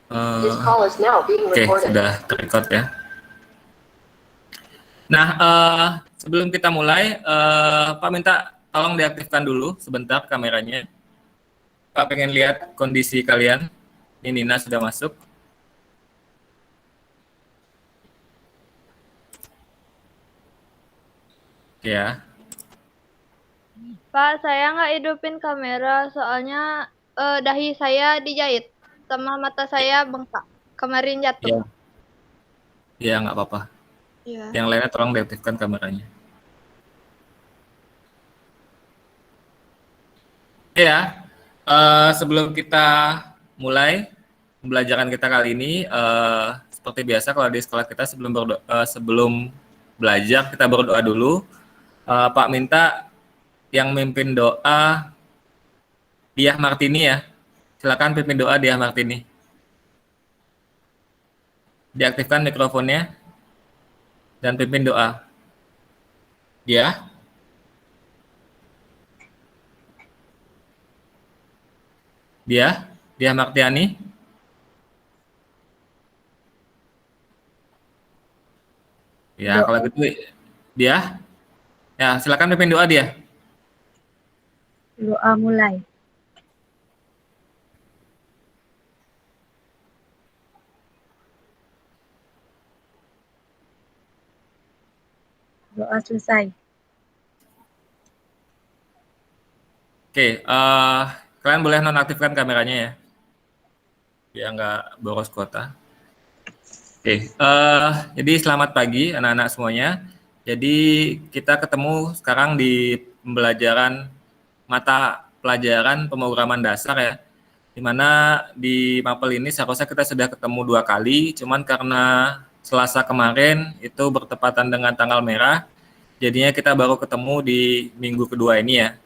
Oke, sudah terrecord ya. Nah, sebelum kita mulai, Pak minta tolong diaktifkan dulu sebentar kameranya. Pak pengen lihat kondisi kalian. Ini Nina sudah masuk. Oke ya. Pak, saya nggak hidupin kamera, soalnya dahi saya dijahit sama mata saya bengkak. Kemarin jatuh. Ya, ya nggak apa-apa. Iya. Yang lainnya tolong diaktifkan kameranya. Ya, sebelum kita mulai pembelajaran kita kali ini, seperti biasa kalau di sekolah kita sebelum belajar kita berdoa dulu. Pak minta yang mimpin doa Diah Martini ya. Silakan pimpin doa Diah Martini. Diaktifkan mikrofonnya dan pimpin doa. Diah. Diah Martiani. Ya, kalau gitu Diah. Ya, silakan pimpin doa dia. Doa mulai. Doa selesai. Oke, kalian boleh nonaktifkan kameranya ya, biar nggak boros kuota. Oke, jadi selamat pagi anak-anak semuanya. Jadi kita ketemu sekarang di pembelajaran mata pelajaran pemrograman dasar ya, dimana di Mapel ini seharusnya kita sudah ketemu 2 kali, cuman karena Selasa kemarin itu bertepatan dengan tanggal merah, jadinya kita baru ketemu di minggu kedua ini ya.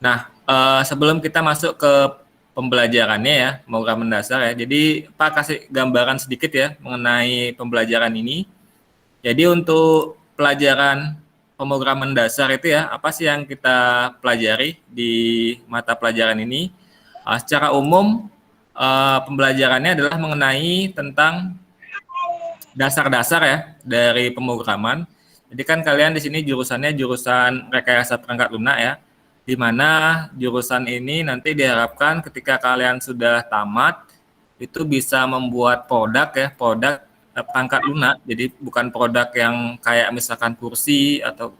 Nah, sebelum kita masuk ke pembelajarannya ya, pemrograman dasar ya. Jadi Pak kasih gambaran sedikit ya mengenai pembelajaran ini. Jadi untuk pelajaran pemrograman dasar itu ya, apa sih yang kita pelajari di mata pelajaran ini? Secara umum pembelajarannya adalah mengenai tentang dasar-dasar ya dari pemrograman. Jadi kan kalian di sini jurusannya jurusan rekayasa perangkat lunak ya, di mana jurusan ini nanti diharapkan ketika kalian sudah tamat itu bisa membuat produk ya, produk perangkat lunak. Jadi bukan produk yang kayak misalkan kursi atau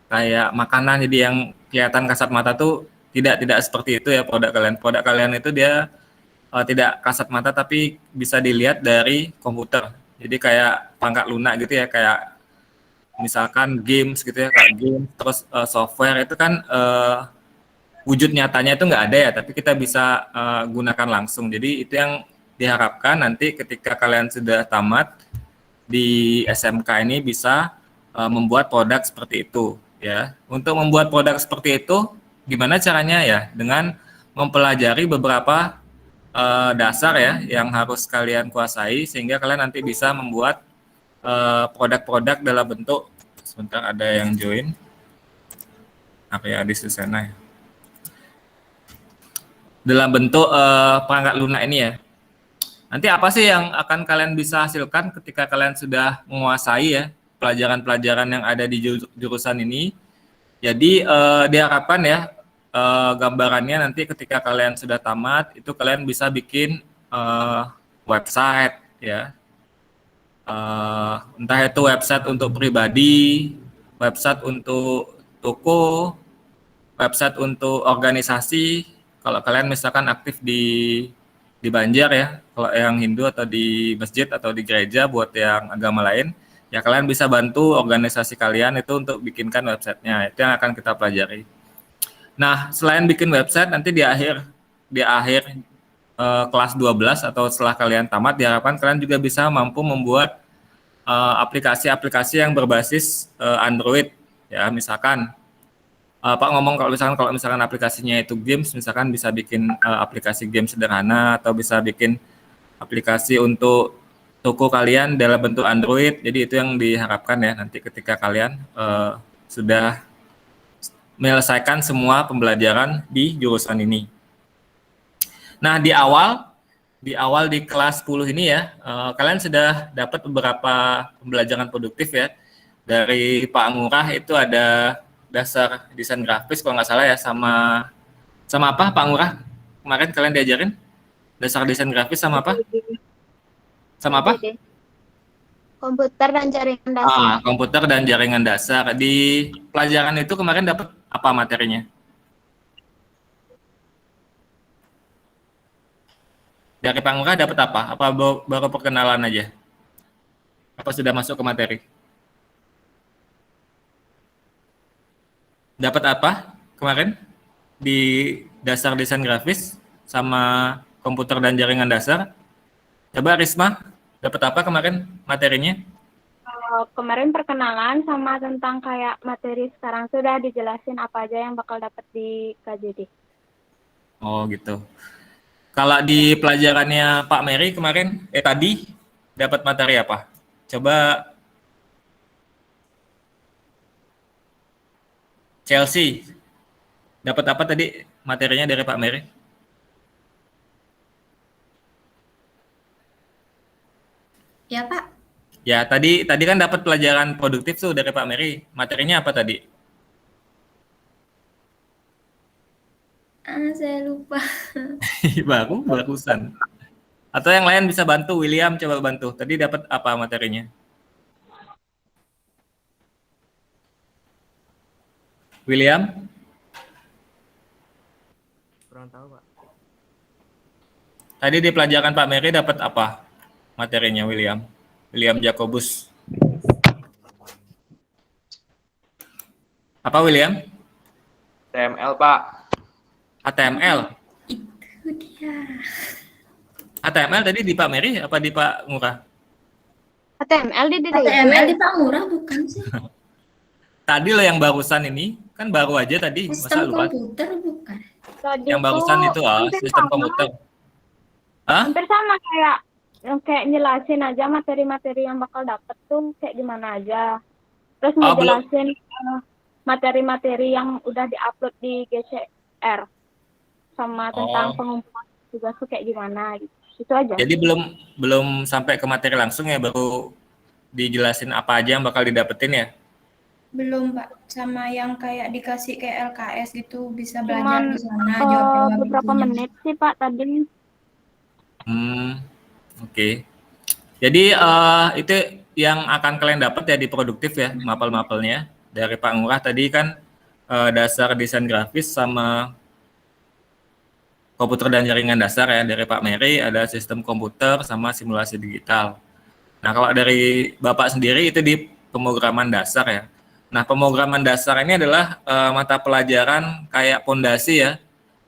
kayak makanan jadi yang kelihatan kasat mata tuh tidak seperti itu ya produk kalian. Produk kalian itu dia tidak kasat mata tapi bisa dilihat dari komputer. Jadi kayak perangkat lunak gitu ya, kayak misalkan games gitu ya, kayak game terus software itu kan wujud nyatanya itu nggak ada ya, tapi kita bisa gunakan langsung. Jadi itu yang diharapkan nanti ketika kalian sudah tamat di SMK ini bisa membuat produk seperti itu ya. Untuk membuat produk seperti itu gimana caranya ya? Dengan mempelajari beberapa dasar ya yang harus kalian kuasai sehingga kalian nanti bisa membuat produk-produk dalam bentuk, sebentar ada yang join Arya di Susena ya, dalam bentuk perangkat lunak ini ya. Nanti apa sih yang akan kalian bisa hasilkan ketika kalian sudah menguasai ya pelajaran-pelajaran yang ada di jurusan ini. Jadi diharapkan ya gambarannya nanti ketika kalian sudah tamat itu kalian bisa bikin website ya, entah itu website untuk pribadi, website untuk toko, website untuk organisasi. Kalau kalian misalkan aktif di Banjar ya, kalau yang Hindu atau di masjid atau di gereja buat yang agama lain, ya kalian bisa bantu organisasi kalian itu untuk bikinkan websitenya. Itu yang akan kita pelajari. Nah, selain bikin website nanti di akhir kelas 12 atau setelah kalian tamat diharapkan kalian juga bisa mampu membuat aplikasi-aplikasi yang berbasis Android ya, misalkan Pak ngomong kalau misalkan aplikasinya itu games, misalkan bisa bikin aplikasi game sederhana atau bisa bikin aplikasi untuk toko kalian dalam bentuk Android. Jadi itu yang diharapkan ya nanti ketika kalian sudah menyelesaikan semua pembelajaran di jurusan ini. Nah, di awal di awal di kelas 10 ini ya, kalian sudah dapat beberapa pembelajaran produktif ya. Dari Pak Ngurah itu ada dasar desain grafis kalau nggak salah ya, sama apa Pak Ngurah? Kemarin kalian diajarin dasar desain grafis sama apa? Sama apa? PJJ. Komputer dan jaringan dasar. Komputer dan jaringan dasar. Di pelajaran itu kemarin dapat apa materinya? Dari Pak Ngurah dapat apa? Apa baru perkenalan aja? Apa sudah masuk ke materi? Dapat apa kemarin di dasar desain grafis sama komputer dan jaringan dasar? Coba Risma, dapat apa kemarin materinya? Kemarin perkenalan sama tentang kayak materi sekarang sudah dijelasin apa aja yang bakal dapat di KJD. Oh gitu. Kalau di pelajarannya Pak Mary kemarin, tadi dapat materi apa? Coba Chelsea, dapat apa tadi materinya dari Pak Mary? Ya, Pak. Ya, tadi kan dapat pelajaran produktif tuh dari Pak Mary. Materinya apa tadi? Saya lupa. Barusan. Atau yang lain bisa bantu, William coba bantu. Tadi dapat apa materinya? William? Kurang tahu, Pak. Tadi di pelajaran Pak Mary dapat apa materinya, William? William Jacobus. Apa, William? TML, Pak. HTML. Itu dia. HTML tadi di Pak Mary apa di Pak Ngurah? HTML di HTML di Pak Ngurah bukan sih? Tadi lo yang barusan ini, kan baru aja tadi. Masa Sistem lupa? komputer bukan? Tadi Yang barusan itu hampir sistem sama. komputer. Hah? Hampir sama kayak nyelasin aja materi-materi yang bakal dapet tuh kayak gimana aja. Terus Oh, belum. ngejelasin materi-materi yang udah diupload di GCR sama tentang pengumpulan tugas tuh kayak gimana gitu. Itu aja. Jadi belum sampai ke materi langsung ya, baru dijelasin apa aja yang bakal didapetin ya. Belum, Pak. Sama yang kayak dikasih kayak LKS gitu bisa belajar Cuman di sana jawab-jawab beberapa itunya. menit sih Pak tadi. Oke. Jadi itu yang akan kalian dapat ya di produktif ya, mapel-mapelnya dari Pak Ngurah tadi kan dasar desain grafis sama komputer dan jaringan dasar ya, dari Pak Mary ada sistem komputer sama simulasi digital. Nah, kalau dari Bapak sendiri itu di pemrograman dasar ya. Nah, pemrograman dasar ini adalah mata pelajaran kayak pondasi ya.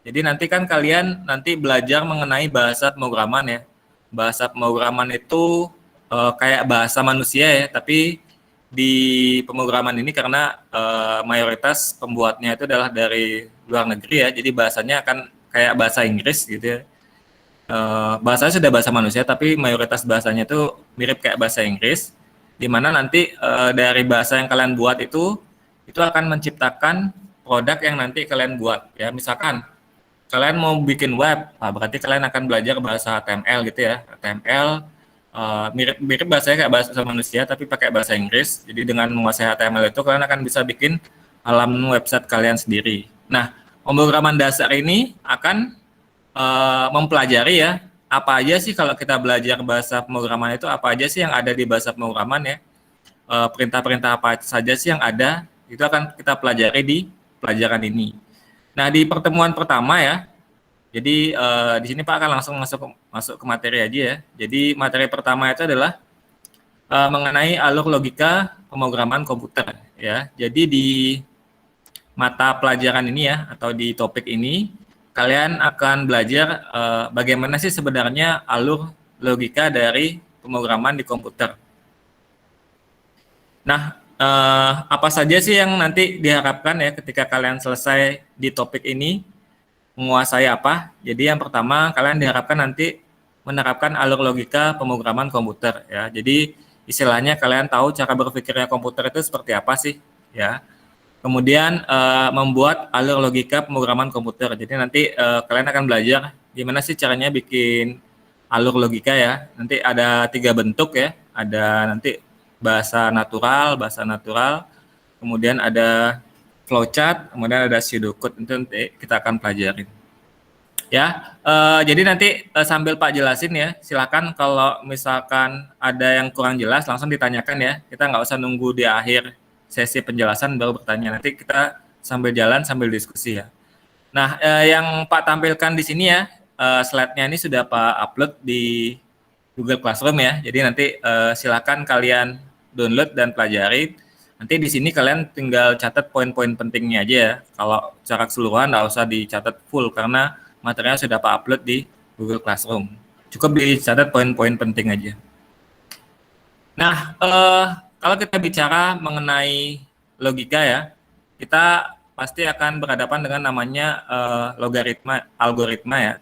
Jadi nanti kan kalian nanti belajar mengenai bahasa pemrograman ya. Bahasa pemrograman itu kayak bahasa manusia ya, tapi di pemrograman ini karena mayoritas pembuatnya itu adalah dari luar negeri ya, jadi bahasanya akan kayak bahasa Inggris gitu ya. Bahasanya sudah bahasa manusia, tapi mayoritas bahasanya itu mirip kayak bahasa Inggris, di mana nanti dari bahasa yang kalian buat itu akan menciptakan produk yang nanti kalian buat ya. Misalkan kalian mau bikin web, berarti kalian akan belajar bahasa HTML gitu ya. HTML mirip bahasanya kayak bahasa manusia tapi pakai bahasa Inggris. Jadi dengan menguasai HTML itu kalian akan bisa bikin halaman website kalian sendiri. Nah, pemrograman dasar ini akan mempelajari ya, apa aja sih kalau kita belajar bahasa pemrograman itu, apa aja sih yang ada di bahasa pemrograman ya. Perintah-perintah apa saja sih yang ada, itu akan kita pelajari di pelajaran ini. Nah, di pertemuan pertama ya, jadi di sini Pak akan langsung masuk ke materi aja ya. Jadi materi pertama itu adalah mengenai alur logika pemrograman komputer ya. Jadi di mata pelajaran ini ya, atau di topik ini, kalian akan belajar bagaimana sih sebenarnya alur logika dari pemrograman di komputer. Nah, apa saja sih yang nanti diharapkan ya ketika kalian selesai di topik ini, menguasai apa? Jadi yang pertama kalian diharapkan nanti menerapkan alur logika pemrograman komputer ya. Jadi istilahnya kalian tahu cara berpikirnya komputer itu seperti apa sih ya. Kemudian membuat alur logika pemrograman komputer. Jadi nanti kalian akan belajar gimana sih caranya bikin alur logika ya. Nanti ada 3 bentuk ya. Ada nanti bahasa natural, kemudian ada flowchart, kemudian ada pseudocode. Itu nanti kita akan pelajarin. Ya, jadi nanti sambil Pak jelasin ya, silakan kalau misalkan ada yang kurang jelas langsung ditanyakan ya. Kita nggak usah nunggu di akhir sesi penjelasan baru bertanya. Nanti kita sambil jalan sambil diskusi ya. Nah, yang Pak tampilkan di sini ya, slide-nya ini sudah Pak upload di Google Classroom ya. Jadi nanti silakan kalian download dan pelajari. Nanti di sini kalian tinggal catat poin-poin pentingnya aja ya. Kalau secara keseluruhan nggak usah dicatat full karena materialnya sudah Pak upload di Google Classroom. Cukup dicatat poin-poin penting aja. Nah, kalau kita bicara mengenai logika ya, kita pasti akan berhadapan dengan namanya algoritma ya.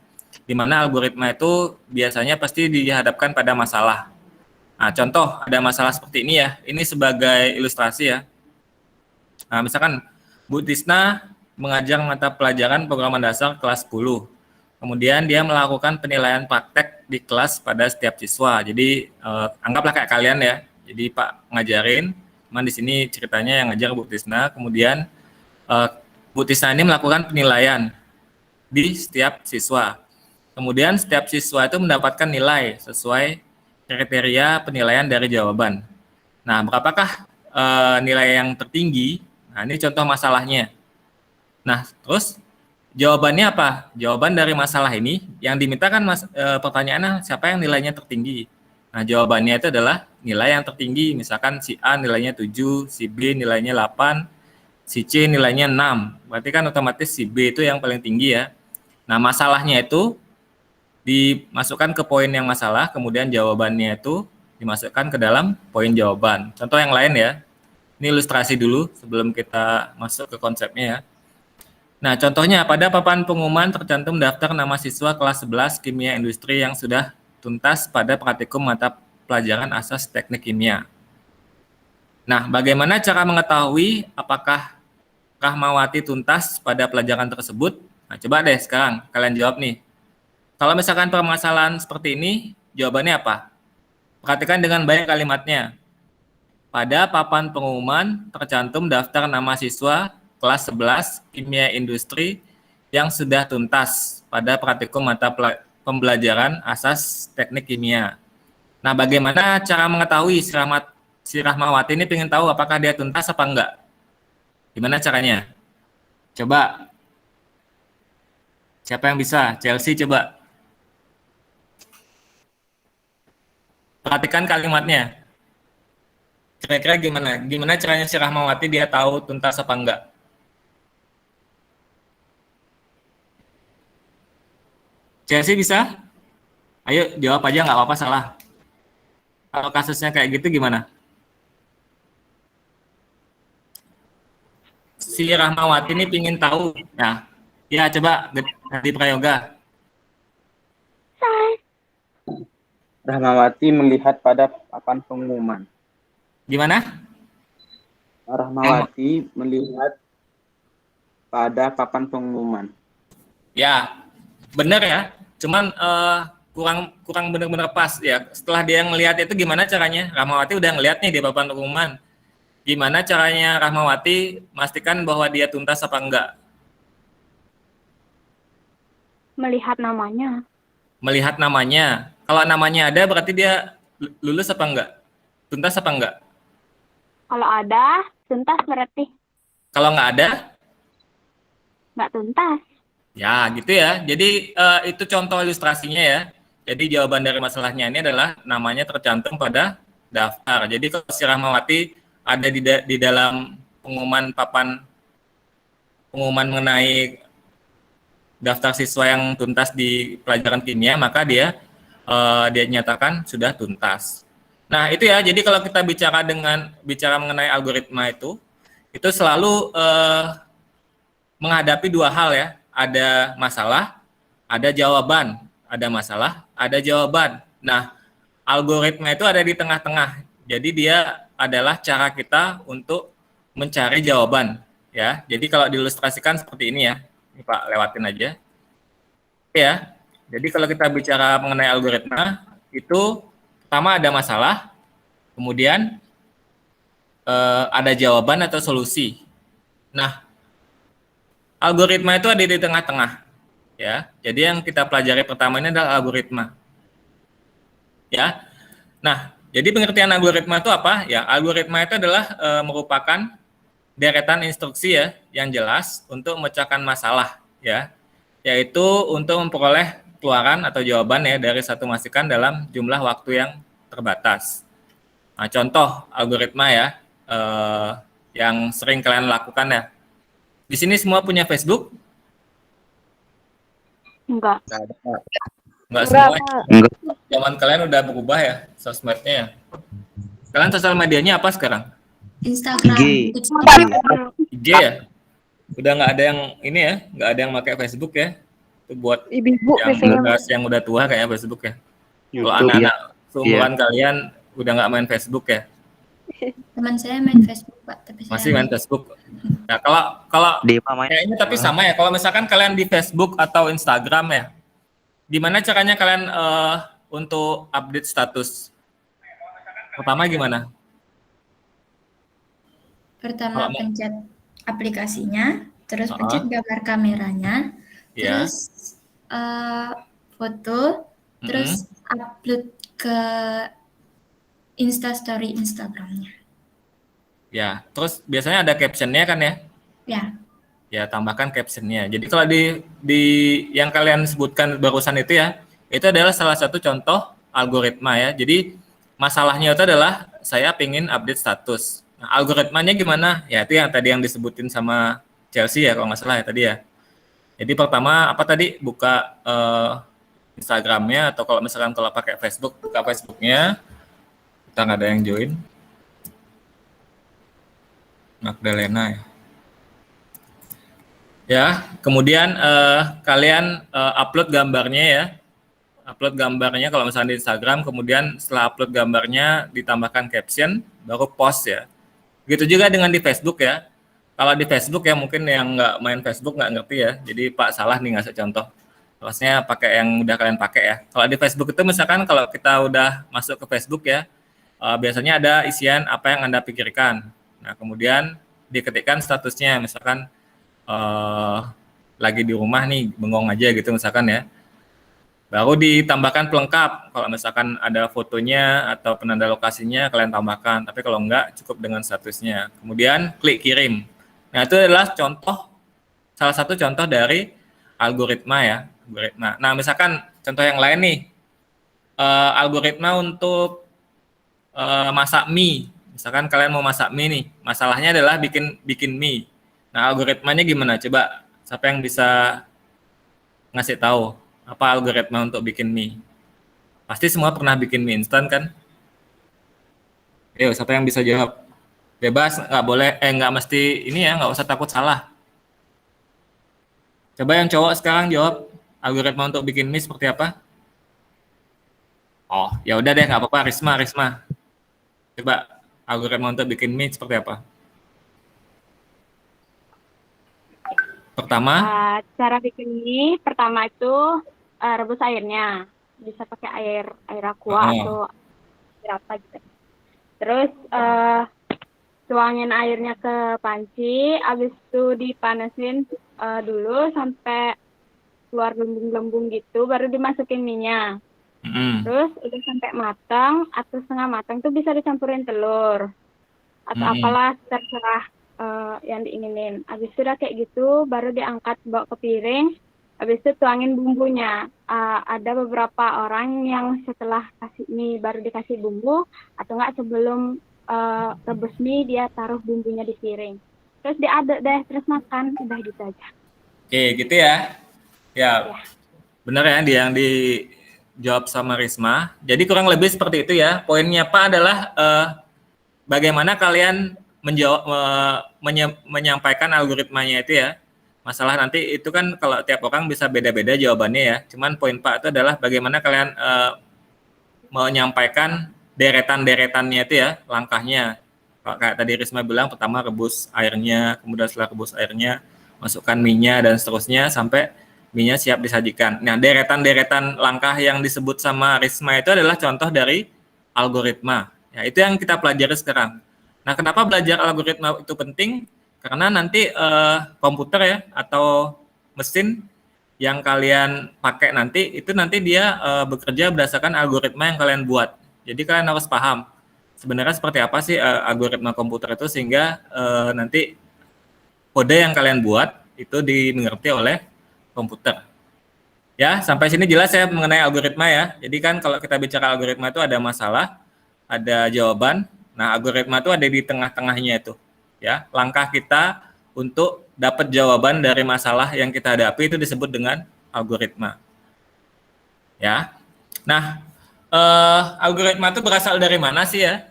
Di mana algoritma itu biasanya pasti dihadapkan pada masalah. Nah, contoh ada masalah seperti ini ya. Ini sebagai ilustrasi ya. Nah, misalkan Bu Tisna mengajar mata pelajaran programan dasar kelas 10. Kemudian dia melakukan penilaian praktek di kelas pada setiap siswa. Jadi anggaplah kayak kalian ya. Jadi Pak ngajarin, cuman di sini ceritanya yang ngajar Bu Tisna. Kemudian Bu Tisna ini melakukan penilaian di setiap siswa. Kemudian setiap siswa itu mendapatkan nilai sesuai kriteria penilaian dari jawaban. Nah, berapakah nilai yang tertinggi? Nah, ini contoh masalahnya. Nah, terus jawabannya apa? Jawaban dari masalah ini yang dimintakan pertanyaannya siapa yang nilainya tertinggi. Nah, jawabannya itu adalah nilai yang tertinggi. Misalkan si A nilainya 7, si B nilainya 8, si C nilainya 6. Berarti kan otomatis si B itu yang paling tinggi ya. Nah, masalahnya itu dimasukkan ke poin yang masalah, kemudian jawabannya itu dimasukkan ke dalam poin jawaban. Contoh yang lain ya. Ini ilustrasi dulu sebelum kita masuk ke konsepnya ya. Nah, contohnya pada papan pengumuman tercantum daftar nama siswa kelas 11 Kimia Industri yang sudah tuntas pada praktikum mata pelajaran asas teknik kimia. Nah, bagaimana cara mengetahui apakah Rahmawati tuntas pada pelajaran tersebut? Nah, coba deh sekarang kalian jawab nih. Kalau misalkan permasalahan seperti ini, jawabannya apa? Perhatikan dengan baik kalimatnya. Pada papan pengumuman tercantum daftar nama siswa kelas 11 Kimia Industri yang sudah tuntas pada praktikum mata pembelajaran asas teknik kimia. Nah, bagaimana cara mengetahui si Rahmawati ini pengen tahu apakah dia tuntas apa enggak? Gimana caranya? Coba. Siapa yang bisa? Chelsea coba. Perhatikan kalimatnya. Kira-kira gimana? Gimana caranya si Rahmawati dia tahu tuntas apa enggak? Chelsea bisa? Ayo jawab aja, nggak apa-apa salah. Kalau kasusnya kayak gitu gimana? Si Rahmawati ini pingin tahu. Nah, ya coba di Prayoga. Rahmawati melihat pada papan pengumuman. Gimana? Rahmawati melihat pada papan pengumuman. Ya, benar ya. Cuman kurang benar-benar pas ya. Setelah dia ngelihat itu gimana caranya? Rahmawati udah ngelihat nih di papan pengumuman. Gimana caranya Rahmawati memastikan bahwa dia tuntas apa enggak? Melihat namanya. Melihat namanya. Kalau namanya ada berarti dia lulus apa enggak? Tuntas apa enggak? Kalau ada, tuntas berarti. Kalau nggak ada? Nggak tuntas. Ya, gitu ya. Jadi itu contoh ilustrasinya ya. Jadi jawaban dari masalahnya ini adalah namanya tercantum pada daftar. Jadi kalau si Rahmawati ada di dalam pengumuman pengumuman mengenai daftar siswa yang tuntas di pelajaran kimia, maka dia nyatakan sudah tuntas. Nah, itu ya. Jadi kalau kita bicara mengenai algoritma itu selalu menghadapi dua hal ya. Ada masalah, ada jawaban. Ada masalah, ada jawaban. Nah, algoritma itu ada di tengah-tengah. Jadi dia adalah cara kita untuk mencari jawaban ya. Jadi kalau diilustrasikan seperti ini ya. Ini Pak lewatin aja. Ya. Jadi kalau kita bicara mengenai algoritma, itu pertama ada masalah, kemudian ada jawaban atau solusi. Nah, algoritma itu ada di tengah-tengah, ya. Jadi yang kita pelajari pertama ini adalah algoritma, ya. Nah, jadi pengertian algoritma itu apa? Ya, algoritma itu adalah merupakan deretan instruksi ya yang jelas untuk memecahkan masalah, ya, yaitu untuk memperoleh keluaran atau jawaban ya dari satu masukan dalam jumlah waktu yang terbatas. Nah, contoh algoritma ya yang sering kalian lakukan ya. Di sini semua punya Facebook? Enggak. Enggak semua. Zaman kalian udah berubah ya sosmednya ya. Kalian sosial medianya apa sekarang? Instagram. IG ya? Udah nggak ada yang ini ya, nggak ada yang pakai Facebook ya. Itu buat Ibu yang udah tua kayaknya Facebook ya. Kalau YouTube anak-anak seumuran kalian udah nggak main Facebook ya? Teman saya main Facebook, Pak, tapi Masih saya main Facebook. Nah, kalau kayaknya tapi sama ya. Kalau misalkan kalian di Facebook atau Instagram ya, gimana caranya kalian untuk update status? Pertama gimana? pertama pencet aplikasinya, terus pencet gambar kameranya, Ya. terus foto, terus upload ke Instastory Instagramnya. Ya, terus biasanya ada captionnya kan ya? Ya. Ya, tambahkan captionnya. Jadi kalau di yang kalian sebutkan barusan itu ya, itu adalah salah satu contoh algoritma ya. Jadi masalahnya itu adalah saya pengen update status. Nah, algoritmanya gimana? Ya itu yang tadi yang disebutin sama Chelsea ya kalau nggak salah ya tadi ya. Jadi pertama apa tadi buka Instagramnya atau kalau misalkan kalau pakai Facebook buka Facebooknya. Kita nggak ada yang join. Magdalena ya. Ya, kemudian kalian upload gambarnya ya. Upload gambarnya kalau misalnya di Instagram, kemudian setelah upload gambarnya ditambahkan caption, baru post ya. Begitu juga dengan di Facebook ya. Kalau di Facebook ya mungkin yang nggak main Facebook nggak ngerti ya. Jadi Pak salah nih ngasih contoh. Harusnya pakai yang udah kalian pakai ya. Kalau di Facebook itu misalkan kalau kita udah masuk ke Facebook ya, biasanya ada isian apa yang Anda pikirkan. Nah kemudian diketikkan statusnya, misalkan lagi di rumah nih bengong aja gitu misalkan ya. Baru ditambahkan pelengkap, kalau misalkan ada fotonya atau penanda lokasinya kalian tambahkan, tapi kalau enggak cukup dengan statusnya. Kemudian klik kirim. Nah itu adalah salah satu contoh dari algoritma ya. Algoritma. Nah misalkan contoh yang lain nih, algoritma untuk masak mie. Misalkan kalian mau masak mie nih, masalahnya adalah bikin mie. Nah algoritmanya gimana? Coba siapa yang bisa ngasih tahu? Apa algoritma untuk bikin mie? Pasti semua pernah bikin mie instan kan? Ayo, siapa yang bisa jawab? Bebas, nggak boleh, nggak mesti ini ya, nggak usah takut salah. Coba yang cowok sekarang jawab, algoritma untuk bikin mie seperti apa? Oh, ya udah deh, nggak apa-apa, Risma. Coba algoritma untuk bikin mie seperti apa? Pertama? Cara bikin mie, pertama itu rebus airnya. Bisa pakai air aqua atau air apa gitu. Terus tuangin airnya ke panci, habis itu dipanasin dulu sampai keluar gelembung-gelembung gitu, baru dimasukin mie-nya. Terus udah sampai matang atau setengah matang tuh bisa dicampurin telur atau apalah terserah yang diinginin. Habis itu udah kayak gitu baru diangkat bawa ke piring. Habis itu tuangin bumbunya. Ada beberapa orang yang setelah kasih mie baru dikasih bumbu, atau enggak sebelum rebus mie dia taruh bumbunya di piring. Terus diaduk deh, terus makan, udah gitu aja. Oke, gitu ya. Ya. Benar ya yang dijawab sama Risma. Jadi kurang lebih seperti itu ya. Poinnya Pak adalah bagaimana kalian menyampaikan algoritmanya itu ya. Masalah nanti itu kan kalau tiap orang bisa beda-beda jawabannya ya. Cuman poin Pak itu adalah bagaimana kalian menyampaikan deretan-deretannya itu ya, langkahnya. Kalau kayak tadi Risma bilang, pertama rebus airnya, kemudian setelah rebus airnya, masukkan mie-nya dan seterusnya sampai mie-nya siap disajikan. Nah, deretan-deretan langkah yang disebut sama Risma itu adalah contoh dari algoritma. Ya, itu yang kita pelajari sekarang. Nah, kenapa belajar algoritma itu penting? Karena nanti komputer ya atau mesin yang kalian pakai nanti itu nanti dia bekerja berdasarkan algoritma yang kalian buat. Jadi kalian harus paham sebenarnya seperti apa sih algoritma komputer itu sehingga nanti kode yang kalian buat itu dimengerti oleh komputer. Ya, sampai sini jelas ya mengenai algoritma ya. Jadi kan kalau kita bicara algoritma itu ada masalah, ada jawaban. Nah, algoritma itu ada di tengah-tengahnya itu. Ya, langkah kita untuk dapat jawaban dari masalah yang kita hadapi itu disebut dengan algoritma. Ya. Nah, algoritma itu berasal dari mana sih ya?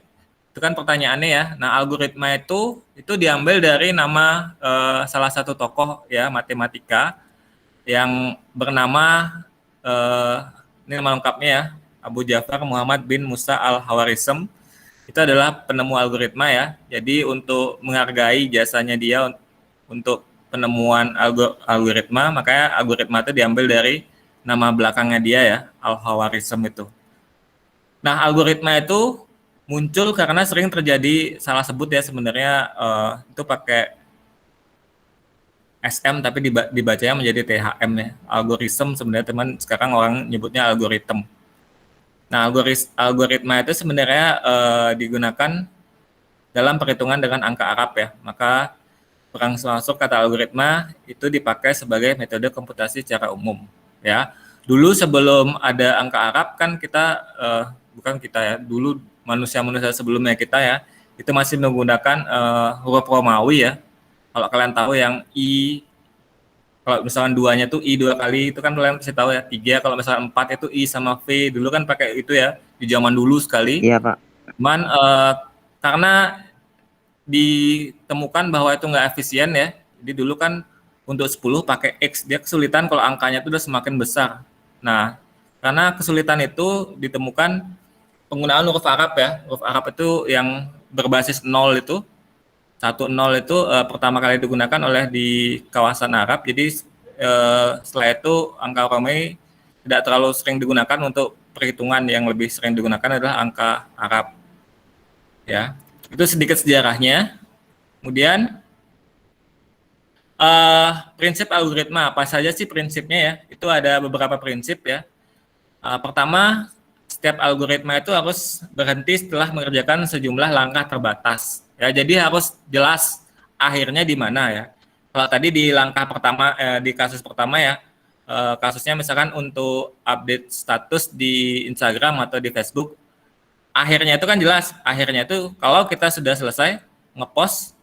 Itu kan pertanyaannya ya. Nah, algoritma itu diambil dari nama salah satu tokoh ya matematika yang bernama ini nama lengkapnya ya, Abu Ja'far Muhammad bin Musa al-Khawarizm. Itu adalah penemu algoritma ya. Jadi untuk menghargai jasanya dia untuk penemuan algoritma, makanya algoritma itu diambil dari nama belakangnya dia ya, al-Khawarizm itu. Nah, algoritma itu muncul karena sering terjadi salah sebut ya sebenarnya itu pakai SM tapi dibacanya menjadi THM ya. Algoritma sebenarnya teman sekarang orang nyebutnya algoritma. Nah, algoritma itu sebenarnya digunakan dalam perhitungan dengan angka Arab ya. Maka berangsur-angsur kata algoritma itu dipakai sebagai metode komputasi secara umum ya. Dulu sebelum ada angka Arab kan kita bukan kita ya, dulu manusia-manusia sebelumnya kita ya, itu masih menggunakan huruf Romawi ya. Kalau kalian tahu yang I, kalau misalkan 2-nya tuh I 2 kali, itu kan kalian pasti tahu ya. 3, kalau misalkan 4 itu I sama V, dulu kan pakai itu ya, di zaman dulu sekali. Iya, Pak. Cuman karena ditemukan bahwa itu nggak efisien ya, jadi dulu kan untuk 10 pakai X, dia kesulitan kalau angkanya itu udah semakin besar. Nah, karena kesulitan itu ditemukan penggunaan huruf Arab ya, huruf Arab itu yang berbasis 0 itu, 10 itu pertama kali digunakan oleh di kawasan Arab. Jadi setelah itu angka Romawi tidak terlalu sering digunakan untuk perhitungan, yang lebih sering digunakan adalah angka Arab. Ya, itu sedikit sejarahnya. Kemudian prinsip algoritma apa saja sih prinsipnya ya? Itu ada beberapa prinsip ya. Pertama, setiap algoritma itu harus berhenti setelah mengerjakan sejumlah langkah terbatas. Ya, jadi harus jelas akhirnya di mana ya. Kalau tadi di langkah pertama, di kasus pertama ya, kasusnya misalkan untuk update status di Instagram atau di Facebook, akhirnya itu kan jelas. Akhirnya itu kalau kita sudah selesai ngepost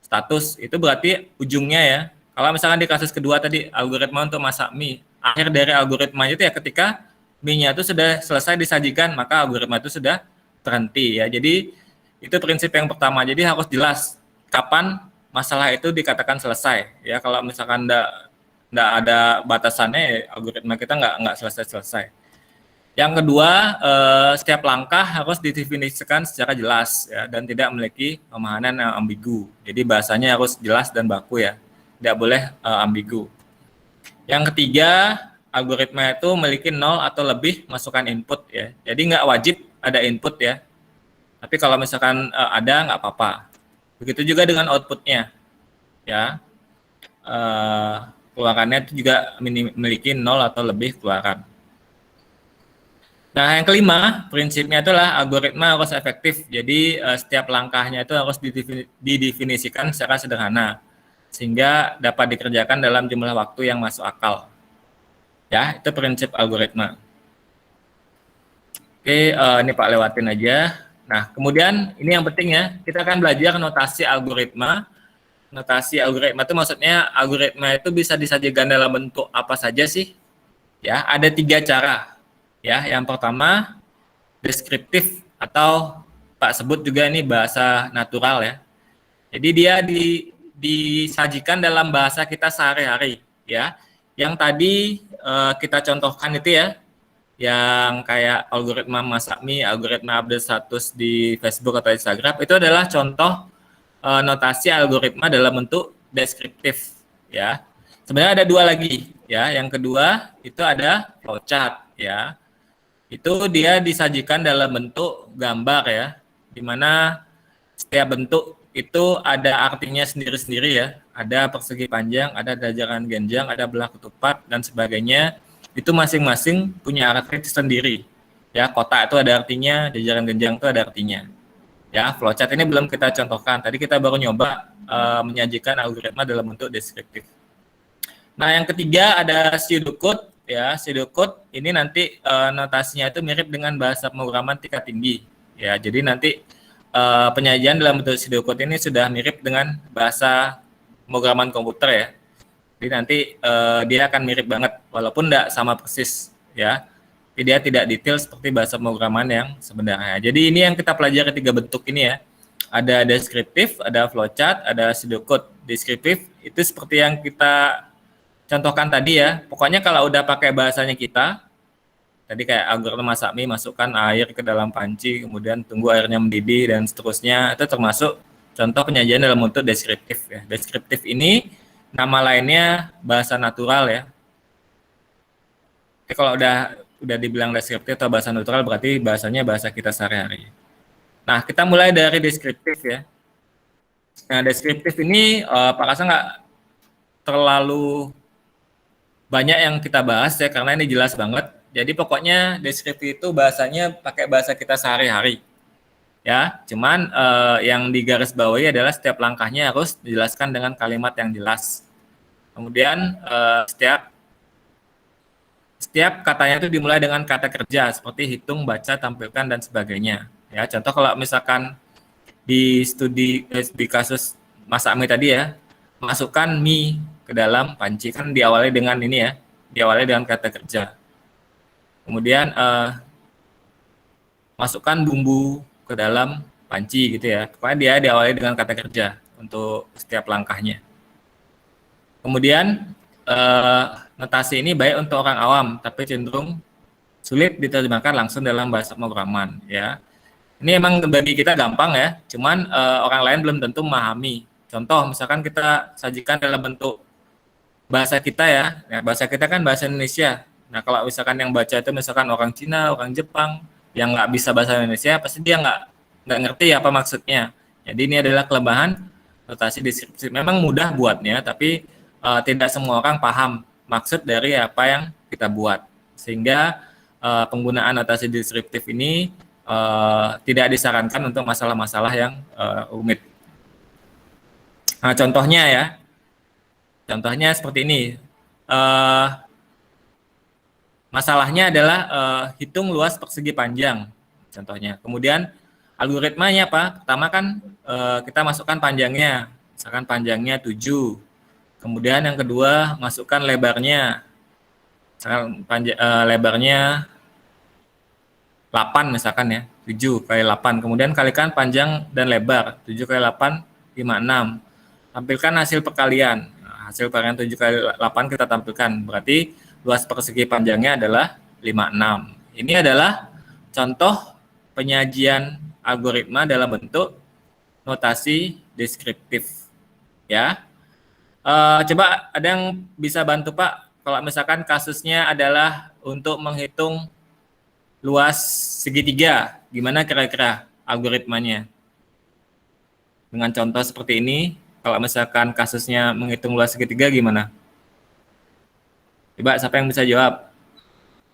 status, itu berarti ujungnya ya. Kalau misalkan di kasus kedua tadi, algoritma untuk masak mie, akhir dari algoritma itu ya ketika mie-nya itu sudah selesai disajikan, maka algoritma itu sudah berhenti ya. Jadi itu prinsip yang pertama. Jadi harus jelas kapan masalah itu dikatakan selesai ya. Kalau misalkan enggak ada batasannya ya, algoritma kita enggak selesai-selesai. Yang kedua, setiap langkah harus didefinisikan secara jelas ya, dan tidak memiliki pemahaman yang ambigu. Jadi bahasanya harus jelas dan baku ya. Tidak boleh ambigu. Yang ketiga, algoritma itu memiliki 0 atau lebih masukan input ya. Jadi nggak wajib ada input ya. Tapi kalau misalkan ada nggak apa-apa. Begitu juga dengan outputnya ya. Keluarannya itu juga memiliki 0 atau lebih keluaran. Nah, yang kelima, prinsipnya adalah algoritma harus efektif. Jadi setiap langkahnya itu harus didefinisikan secara sederhana sehingga dapat dikerjakan dalam jumlah waktu yang masuk akal. Ya, itu prinsip algoritma. Oke, ini Pak lewatin aja. Nah, kemudian ini yang penting ya, kita akan belajar notasi algoritma. Notasi algoritma itu maksudnya algoritma itu bisa disajikan dalam bentuk apa saja sih? Ya, ada 3 cara. Ya, yang pertama deskriptif atau Pak sebut juga ini bahasa natural ya. Jadi dia disajikan dalam bahasa kita sehari-hari ya. Yang tadi kita contohkan itu ya, yang kayak algoritma masak mie, algoritma update status di Facebook atau Instagram, itu adalah contoh notasi algoritma dalam bentuk deskriptif ya. Sebenarnya ada dua lagi ya. Yang kedua itu ada flowchart ya. Itu dia disajikan dalam bentuk gambar ya, di mana setiap bentuk itu ada artinya sendiri-sendiri ya. Ada persegi panjang, ada dajaran genjang, ada belah ketupat dan sebagainya. Itu masing-masing punya arti sendiri. Ya, kotak itu ada artinya, dajaran genjang itu ada artinya. Ya, flowchart ini belum kita contohkan. Tadi kita baru nyoba menyajikan algoritma dalam bentuk deskriptif. Nah, yang ketiga ada pseudocode ya. Pseudocode ini nanti notasinya itu mirip dengan bahasa pemrograman tingkat tinggi. Ya, jadi nanti penyajian dalam bentuk pseudocode ini sudah mirip dengan bahasa pemrograman komputer ya. Jadi nanti dia akan mirip banget walaupun tidak sama persis ya. Tapi dia tidak detail seperti bahasa pemrograman yang sebenarnya. Jadi ini yang kita pelajari 3 bentuk ini ya. Ada deskriptif, ada flowchart, ada pseudocode. Deskriptif itu seperti yang kita contohkan tadi ya. Pokoknya kalau udah pakai bahasanya kita, tadi kayak algoritma masak mie, masukkan air ke dalam panci, kemudian tunggu airnya mendidih dan seterusnya, itu termasuk contoh penyajian dalam bentuk deskriptif ya. Deskriptif ini nama lainnya bahasa natural ya. Jadi kalau udah dibilang deskriptif atau bahasa natural berarti bahasanya bahasa kita sehari-hari. Nah, kita mulai dari deskriptif ya. Nah, deskriptif ini Pak Kasa nggak terlalu banyak yang kita bahas ya, karena ini jelas banget. Jadi pokoknya deskriptif itu bahasanya pakai bahasa kita sehari-hari. Ya, cuman yang digarisbawahi adalah setiap langkahnya harus dijelaskan dengan kalimat yang jelas. Kemudian setiap katanya itu dimulai dengan kata kerja seperti hitung, baca, tampilkan dan sebagainya. Ya, contoh kalau misalkan di kasus masak mie tadi ya, masukkan mie ke dalam panci, kan diawali dengan ini ya, diawali dengan kata kerja. Kemudian masukkan bumbu ke dalam panci gitu ya. Pokoknya dia diawali dengan kata kerja untuk setiap langkahnya. Kemudian notasi ini baik untuk orang awam, tapi cenderung sulit diterjemahkan langsung dalam bahasa pemrograman ya. Ini emang bagi kita gampang ya, cuman orang lain belum tentu memahami. Contoh misalkan kita sajikan dalam bentuk bahasa kita ya, bahasa kita kan bahasa Indonesia. Nah kalau misalkan yang baca itu misalkan orang Cina, orang Jepang yang nggak bisa bahasa Indonesia, pasti dia nggak ngerti apa maksudnya. Jadi ini adalah kelemahan notasi deskriptif. Memang mudah buatnya, tapi tidak semua orang paham maksud dari apa yang kita buat, sehingga penggunaan notasi deskriptif ini tidak disarankan untuk masalah-masalah yang rumit. Nah, contohnya seperti ini. Masalahnya adalah hitung luas persegi panjang, contohnya. Kemudian algoritmanya apa? Pertama kan kita masukkan panjangnya, misalkan panjangnya 7. Kemudian yang kedua masukkan lebarnya, misalkan lebarnya 8 misalkan ya, 7 kali 8. Kemudian kalikan panjang dan lebar, 7 kali 8, 56. Tampilkan hasil perkalian. Nah, hasil perkalian 7 kali 8 kita tampilkan, berarti luas persegi panjangnya adalah 56. Ini adalah contoh penyajian algoritma dalam bentuk notasi deskriptif. Ya. Coba ada yang bisa bantu Pak, kalau misalkan kasusnya adalah untuk menghitung luas segitiga, gimana kira-kira algoritmanya? Dengan contoh seperti ini, kalau misalkan kasusnya menghitung luas segitiga gimana? Coba siapa yang bisa jawab?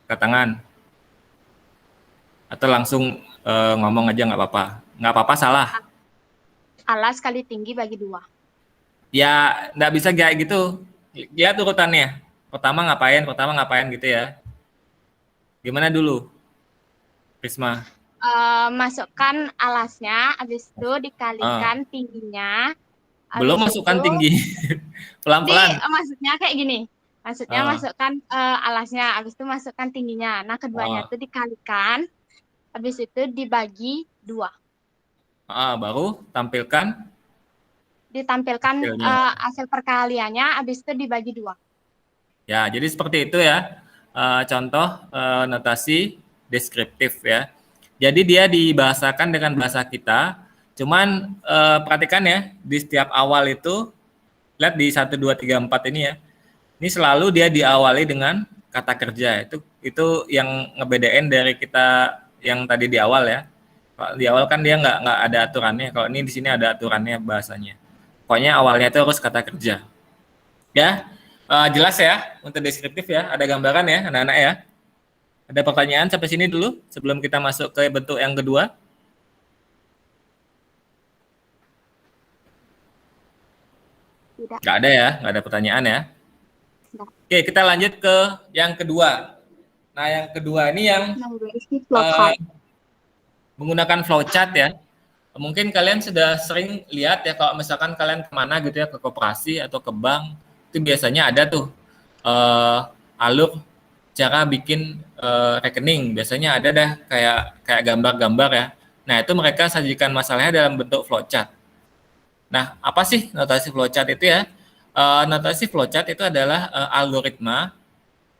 Angkat tangan. Atau langsung ngomong aja nggak apa-apa. Nggak apa-apa salah. Alas kali tinggi bagi 2. Ya, nggak bisa kayak gitu. Lihat urutannya. Pertama ngapain gitu ya. Gimana dulu, Risma? Masukkan alasnya, habis itu dikalikan tingginya. Belum masukkan tinggi. Pelan-pelan. Maksudnya kayak gini. Maksudnya masukkan alasnya, habis itu masukkan tingginya. Nah, keduanya itu dikalikan, habis itu dibagi 2. Baru ditampilkan hasil perkaliannya, habis itu dibagi 2. Ya, jadi seperti itu ya. Contoh notasi deskriptif ya. Jadi dia dibahasakan dengan bahasa kita. Cuman perhatikan ya, di setiap awal itu, lihat di 1, 2, 3, 4 ini ya. Ini selalu dia diawali dengan kata kerja. Itu yang ngebedain dari kita yang tadi di awal ya. Kalau di awal kan dia nggak ada aturannya. Kalau ini di sini ada aturannya bahasanya. Pokoknya awalnya itu harus kata kerja. Ya, jelas ya untuk deskriptif ya. Ada gambaran ya anak-anak ya. Ada pertanyaan sampai sini dulu sebelum kita masuk ke bentuk yang kedua. Tidak. Nggak ada ya, nggak ada pertanyaan ya. Tidak. Oke, kita lanjut ke yang kedua. Nah, yang kedua ini yang menggunakan flowchart ya. Mungkin kalian sudah sering lihat ya kalau misalkan kalian kemana gitu ya, ke koperasi atau ke bank, itu biasanya ada tuh alur cara bikin rekening. Biasanya ada dah kayak gambar-gambar ya. Nah, itu mereka sajikan masalahnya dalam bentuk flowchart. Nah, apa sih notasi flowchart itu ya? Notasi flowchart itu adalah algoritma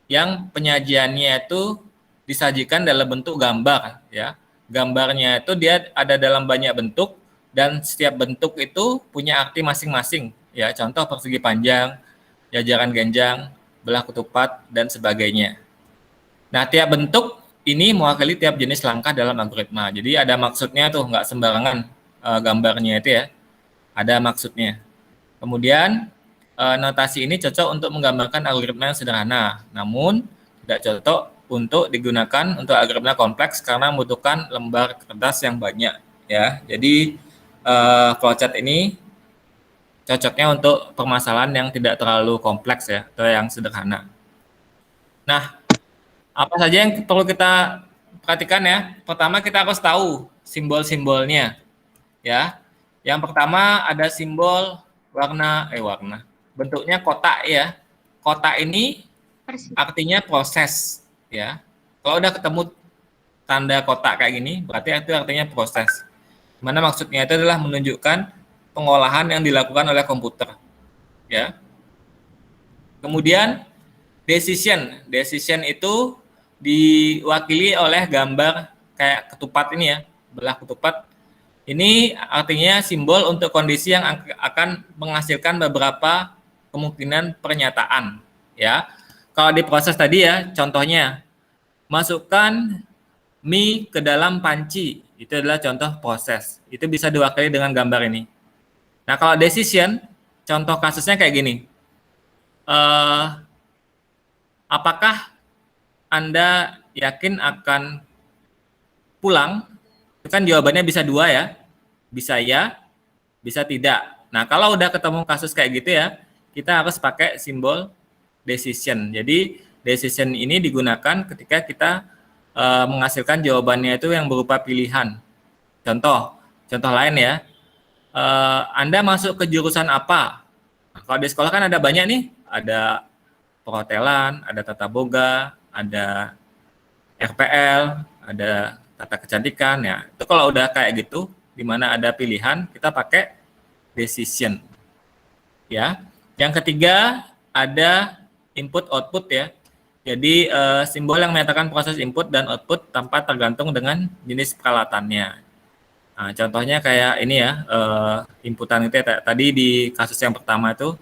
yang penyajiannya itu disajikan dalam bentuk gambar ya. Gambarnya itu dia ada dalam banyak bentuk dan setiap bentuk itu punya arti masing-masing ya. Contoh persegi panjang, jajaran genjang, belah ketupat dan sebagainya. Nah, tiap bentuk ini mewakili tiap jenis langkah dalam algoritma. Jadi ada maksudnya tuh, nggak sembarangan gambarnya itu ya. Ada maksudnya. Kemudian notasi ini cocok untuk menggambarkan algoritma yang sederhana, namun tidak cocok untuk digunakan untuk algoritma kompleks karena membutuhkan lembar kertas yang banyak ya. Jadi flowchart ini cocoknya untuk permasalahan yang tidak terlalu kompleks ya, atau yang sederhana. Nah, apa saja yang perlu kita perhatikan ya? Pertama kita harus tahu simbol-simbolnya ya. Yang pertama ada simbol warna bentuknya kotak ya. Kotak ini artinya proses ya. Kalau udah ketemu tanda kotak kayak gini, berarti itu artinya proses. Mana maksudnya itu adalah menunjukkan pengolahan yang dilakukan oleh komputer ya. Kemudian decision itu diwakili oleh gambar kayak ketupat ini ya, belah ketupat. Ini artinya simbol untuk kondisi yang akan menghasilkan beberapa kemungkinan pernyataan ya. Kalau di proses tadi ya, contohnya masukkan mie ke dalam panci, itu adalah contoh proses. Itu bisa diwakili dengan gambar ini. Nah, kalau decision, contoh kasusnya kayak gini. Apakah Anda yakin akan pulang? Itu kan jawabannya bisa dua ya. Bisa ya, bisa tidak. Nah, kalau udah ketemu kasus kayak gitu ya, kita harus pakai simbol decision. Jadi, decision ini digunakan ketika kita menghasilkan jawabannya itu yang berupa pilihan. Contoh lain ya. Anda masuk ke jurusan apa? Nah, kalau di sekolah kan ada banyak nih. Ada perhotelan, ada tata boga, ada RPL, ada tata kecantikan ya. Itu kalau udah kayak gitu, di mana ada pilihan, kita pakai decision. Ya. Yang ketiga ada input output ya. Jadi simbol yang menyatakan proses input dan output tanpa tergantung dengan jenis peralatannya. Nah, contohnya kayak ini ya, inputan itu ya, tadi di kasus yang pertama itu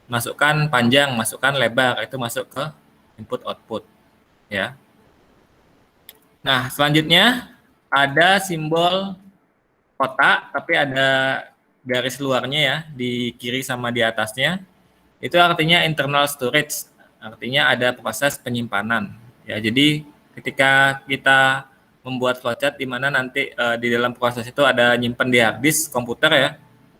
masukkan panjang, masukkan lebar, itu masuk ke input output ya. Nah, selanjutnya ada simbol kotak tapi ada garis luarnya ya di kiri sama di atasnya. Itu artinya internal storage, artinya ada proses penyimpanan ya. Jadi ketika kita membuat flowchart di mana nanti di dalam proses itu ada nyimpen di hard disk komputer ya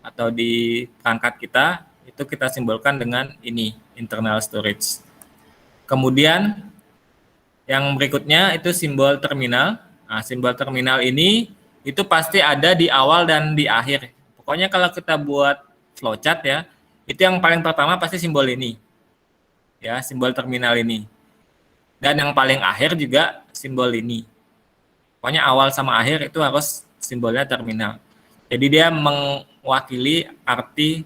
atau di perangkat kita, itu kita simbolkan dengan ini internal storage. Kemudian yang berikutnya itu simbol terminal. Nah, simbol terminal ini itu pasti ada di awal dan di akhir. Pokoknya kalau kita buat flowchart ya, itu yang paling pertama pasti simbol ini. Ya, simbol terminal ini. Dan yang paling akhir juga simbol ini. Pokoknya awal sama akhir itu harus simbolnya terminal. Jadi dia mewakili arti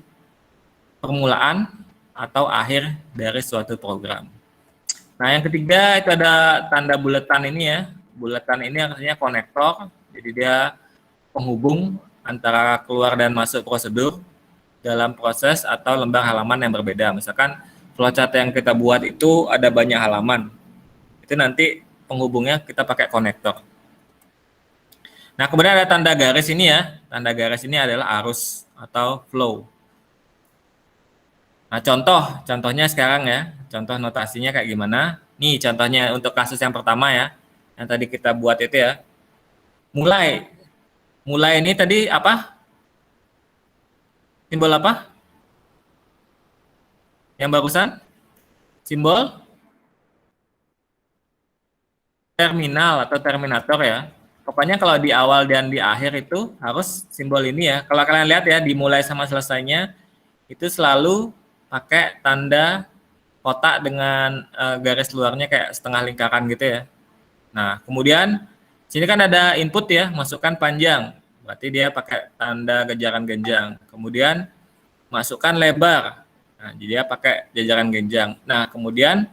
permulaan atau akhir dari suatu program. Nah, yang ketiga itu ada tanda buletan ini ya. Buletan ini artinya konektor. Jadi dia penghubung antara keluar dan masuk prosedur dalam proses atau lembar halaman yang berbeda. Misalkan flowchart yang kita buat itu ada banyak halaman. Itu nanti penghubungnya kita pakai konektor. Nah, kemudian ada tanda garis ini ya. Tanda garis ini adalah arus atau flow. Nah, contohnya sekarang ya. Contoh notasinya kayak gimana? Nih, contohnya untuk kasus yang pertama ya. Yang tadi kita buat itu ya. Mulai ini tadi apa? Simbol apa? Yang barusan? Simbol terminal atau terminator ya. Pokoknya kalau di awal dan di akhir itu harus simbol ini ya. Kalau kalian lihat ya, dimulai sama selesainya itu selalu pakai tanda kotak dengan garis luarnya kayak setengah lingkaran gitu ya. Nah, kemudian sini kan ada input ya, masukkan panjang. Berarti dia pakai tanda jajaran genjang. Kemudian masukkan lebar. Nah, jadi dia pakai jajaran genjang. Nah, kemudian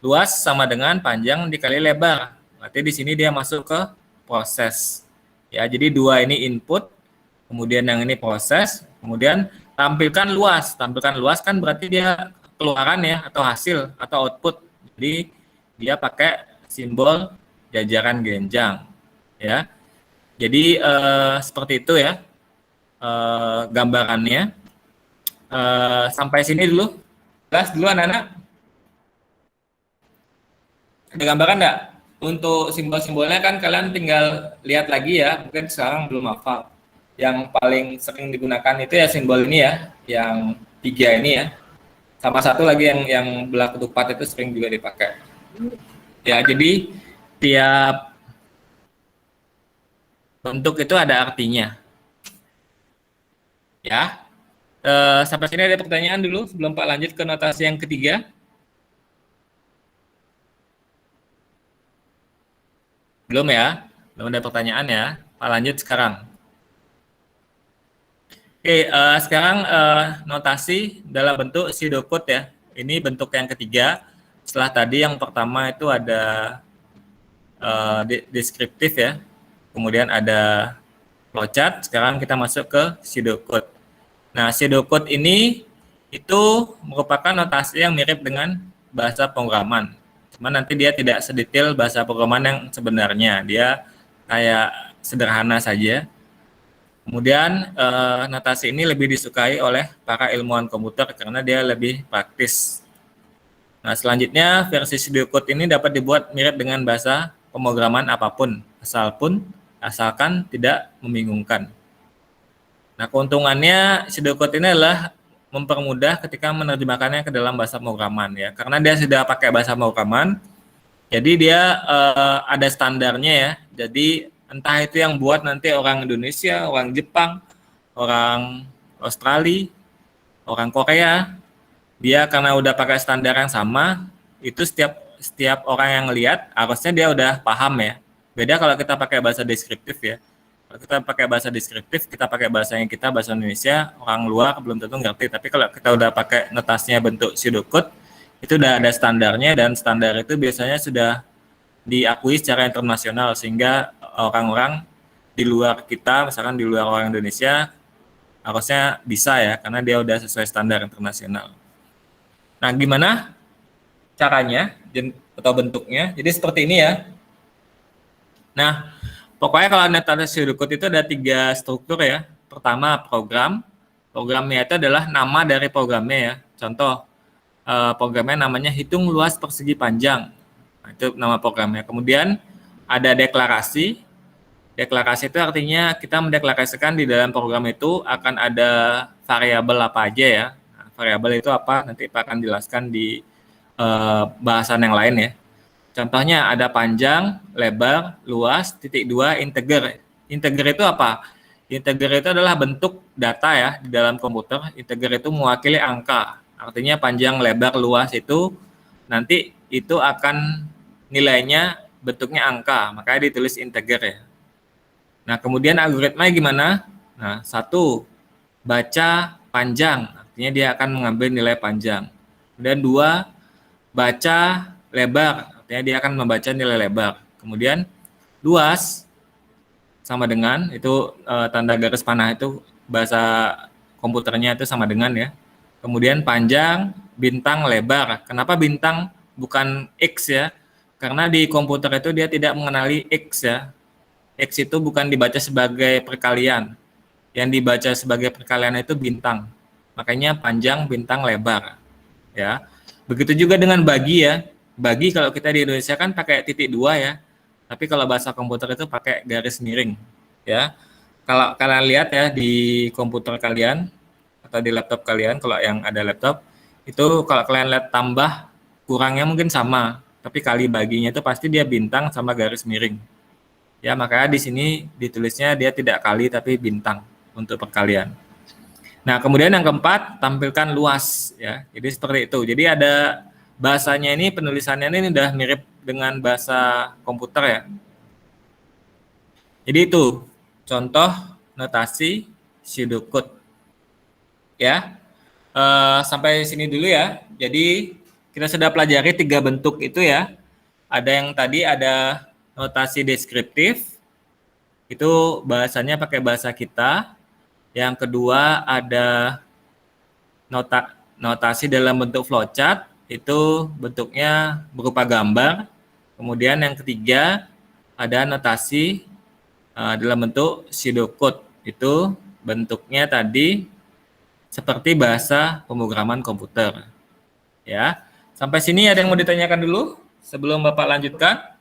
luas sama dengan panjang dikali lebar. Berarti di sini dia masuk ke proses. Ya, jadi dua ini input, kemudian yang ini proses, kemudian tampilkan luas. Tampilkan luas kan berarti dia keluaran ya, atau hasil, atau output. Jadi dia pakai simbol jajaran genjang. Ya, jadi seperti itu ya gambarannya. Sampai sini dulu. Jelas dulu anak-anak? Ada gambaran enggak? Untuk simbol-simbolnya kan kalian tinggal lihat lagi ya, mungkin sekarang belum hafal. Yang paling sering digunakan itu ya simbol ini ya, yang 3 ini ya. Sama satu lagi yang belah ketupat itu sering juga dipakai. Ya, jadi tiap bentuk itu ada artinya. Ya. Sampai sini ada pertanyaan dulu sebelum Pak lanjut ke notasi yang ketiga. Belum ya? Belum ada pertanyaan ya? Pak lanjut sekarang. Oke, sekarang notasi dalam bentuk pseudocode ya. Ini bentuk yang ketiga. Setelah tadi yang pertama itu ada deskriptif ya. Kemudian ada flowchart. Sekarang kita masuk ke pseudocode. Nah, pseudocode ini itu merupakan notasi yang mirip dengan bahasa pemrograman. Cuma nanti dia tidak sedetail bahasa pemrograman yang sebenarnya. Dia kayak sederhana saja. Kemudian notasi ini lebih disukai oleh para ilmuwan komputer karena dia lebih praktis. Nah, selanjutnya versi pseudocode ini dapat dibuat mirip dengan bahasa pemrograman apapun, asalkan tidak membingungkan. Nah, keuntungannya pseudocode ini adalah mempermudah ketika menerjemahkannya ke dalam bahasa pemrograman ya, karena dia sudah pakai bahasa pemrograman, jadi dia ada standarnya ya. Jadi entah itu yang buat nanti orang Indonesia, orang Jepang, orang Australia, orang Korea, dia karena udah pakai standar yang sama, itu setiap orang yang lihat harusnya dia udah paham ya. Beda kalau kita pakai bahasa deskriptif ya. Kalau kita pakai bahasa deskriptif, kita pakai bahasanya kita, bahasa Indonesia, orang luar belum tentu ngerti. Tapi kalau kita udah pakai notasinya bentuk pseudocode, itu udah ada standarnya, dan standar itu biasanya sudah diakui secara internasional, sehingga orang-orang di luar kita, misalkan di luar orang Indonesia, harusnya bisa ya, karena dia udah sesuai standar internasional. Nah, gimana caranya atau bentuknya? Jadi seperti ini ya. Nah, pokoknya kalau notasi pseudocode itu ada 3 struktur ya. Pertama, programnya itu adalah nama dari programnya ya. Contoh, programnya namanya hitung luas persegi panjang. Nah, itu nama programnya. Kemudian ada deklarasi. Deklarasi itu artinya kita mendeklarasikan di dalam program itu akan ada variabel apa aja ya. Nah, variabel itu apa? Nanti Pak akan jelaskan di bahasan yang lain ya. Contohnya ada panjang, lebar, luas, titik 2, integer. Integer itu apa? Integer itu adalah bentuk data ya di dalam komputer. Integer itu mewakili angka. Artinya panjang, lebar, luas itu nanti itu akan nilainya bentuknya angka. Makanya ditulis integer ya. Nah, kemudian algoritmanya gimana? Nah, 1, baca panjang. Artinya dia akan mengambil nilai panjang. Kemudian 2, baca lebar. Artinya dia akan membaca nilai lebar. Kemudian luas sama dengan itu tanda garis panah itu bahasa komputernya itu sama dengan ya. Kemudian panjang bintang lebar. Kenapa bintang bukan X ya? Karena di komputer itu dia tidak mengenali X ya. X itu bukan dibaca sebagai perkalian. Yang dibaca sebagai perkalian itu bintang. Makanya panjang, bintang, lebar. Ya. Begitu juga dengan bagi ya. Bagi kalau kita di Indonesia kan pakai titik 2 ya. Tapi kalau bahasa komputer itu pakai garis miring ya. Kalau kalian lihat ya di komputer kalian atau di laptop kalian, kalau yang ada laptop itu kalau kalian lihat tambah kurangnya mungkin sama, tapi kali baginya itu pasti dia bintang sama garis miring. Ya, makanya di sini ditulisnya dia tidak kali tapi bintang untuk perkalian. Nah, kemudian yang keempat, tampilkan luas ya. Jadi seperti itu. Jadi ada bahasanya ini, penulisannya ini udah mirip dengan bahasa komputer ya. Jadi itu contoh notasi pseudocode. Ya. Sampai sini dulu ya. Jadi kita sudah pelajari 3 bentuk itu ya. Ada yang tadi ada notasi deskriptif. Itu bahasanya pakai bahasa kita. Yang kedua ada notasi dalam bentuk flowchart. Itu bentuknya berupa gambar. Kemudian yang ketiga ada notasi dalam bentuk pseudocode. Itu bentuknya tadi seperti bahasa pemrograman komputer. Ya. Sampai sini ada yang mau ditanyakan dulu sebelum Bapak lanjutkan?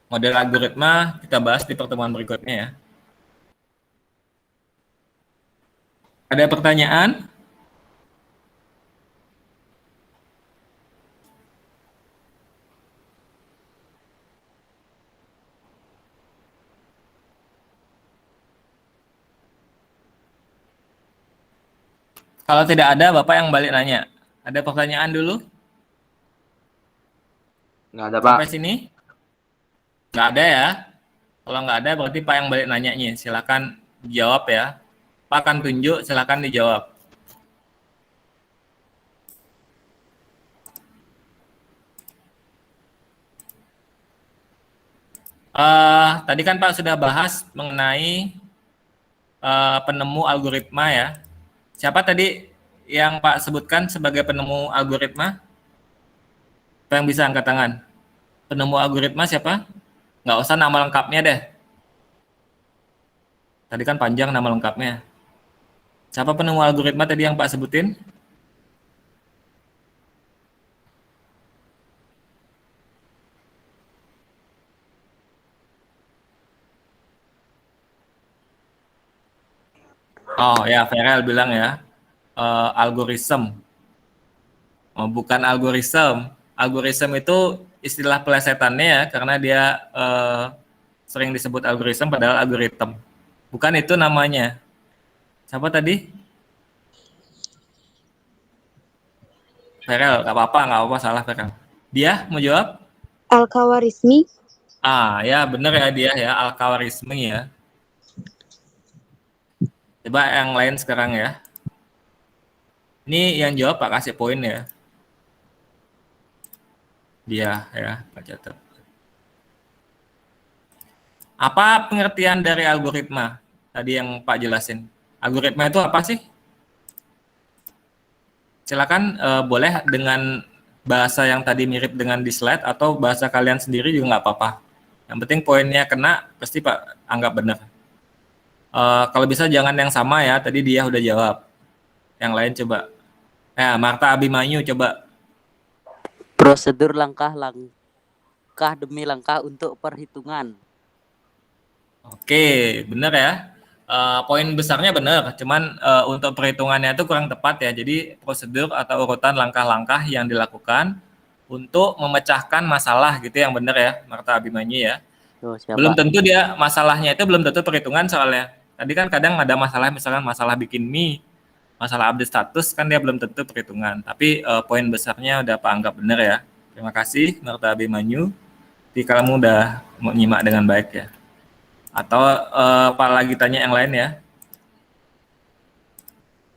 Model algoritma kita bahas di pertemuan berikutnya ya. Ada pertanyaan? Kalau tidak ada, Bapak yang balik nanya. Ada pertanyaan dulu? Nggak ada, Pak. Sampai sini? Nggak ada ya? Kalau nggak ada, berarti Pak yang balik nanyanya. Silakan dijawab ya. Pak akan tunjuk, silakan dijawab. Tadi kan Pak sudah bahas mengenai penemu algoritma ya. Siapa tadi yang Pak sebutkan sebagai penemu algoritma? Apa yang bisa angkat tangan? Penemu algoritma siapa? Nggak usah nama lengkapnya deh. Tadi kan panjang nama lengkapnya. Siapa penemu algoritma tadi yang Pak sebutin? Oh ya, Ferel bilang ya, algoritma. Oh, bukan algoritma. Algoritma itu istilah pelesetannya ya, karena dia sering disebut algoritma padahal algoritma. Bukan itu namanya. Siapa tadi? Ferel, nggak apa-apa, salah Ferel. Dia mau jawab? Al-Khawarizmi. Ya benar ya dia ya, Al-Khawarizmi ya. Coba yang lain sekarang ya. Ini yang jawab Pak kasih poin ya. Dia ya, Pak catat. Apa pengertian dari algoritma? Tadi yang Pak jelasin. Algoritma itu apa sih? Silakan boleh dengan bahasa yang tadi mirip dengan di slide atau bahasa kalian sendiri juga nggak apa-apa. Yang penting poinnya kena, pasti Pak anggap benar. Kalau bisa jangan yang sama ya, tadi dia udah jawab. Yang lain coba. Marta Abimanyu coba. Prosedur langkah demi langkah untuk perhitungan. Oke, benar ya. Poin besarnya benar, cuman untuk perhitungannya itu kurang tepat ya. Jadi prosedur atau urutan langkah-langkah yang dilakukan untuk memecahkan masalah gitu yang benar ya, Marta Abimanyu ya. Belum tentu dia masalahnya itu belum tentu perhitungan soalnya. Tadi kan kadang ada masalah, misalkan masalah bikin mie, masalah update status kan dia belum tentu perhitungan. Tapi poin besarnya udah Pak anggap benar ya. Terima kasih Marta Abimanyu. Jadi kamu udah menyimak dengan baik ya. Atau Pak lagi tanya yang lain ya.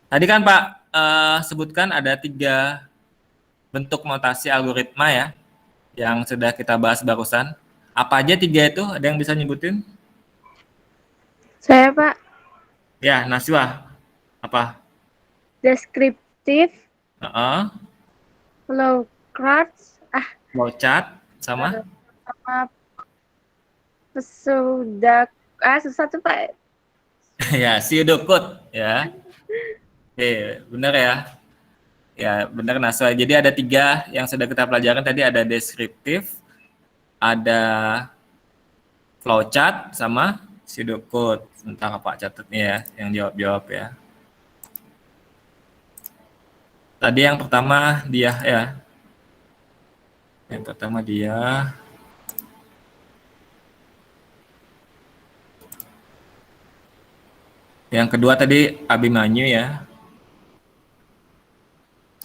Tadi kan Pak sebutkan ada 3 bentuk notasi algoritma ya, yang sudah kita bahas barusan. Apa aja 3 itu? Ada yang bisa nyebutin? Saya Pak. Ya, Naswa. Apa? descriptive, Heeh. flowcharts, Flowchart sama sama pesudah, susah tuh Pak. ya pseudocode ya. Oke, benar ya. Ya, benar Naswa. Jadi ada 3 yang sudah kita pelajarin tadi, ada deskriptif, ada flowchart sama pseudocode. Sebentar Pak catatnya ya, yang jawab-jawab ya. Tadi yang pertama dia ya. Yang pertama dia. Yang kedua tadi Abimanyu ya.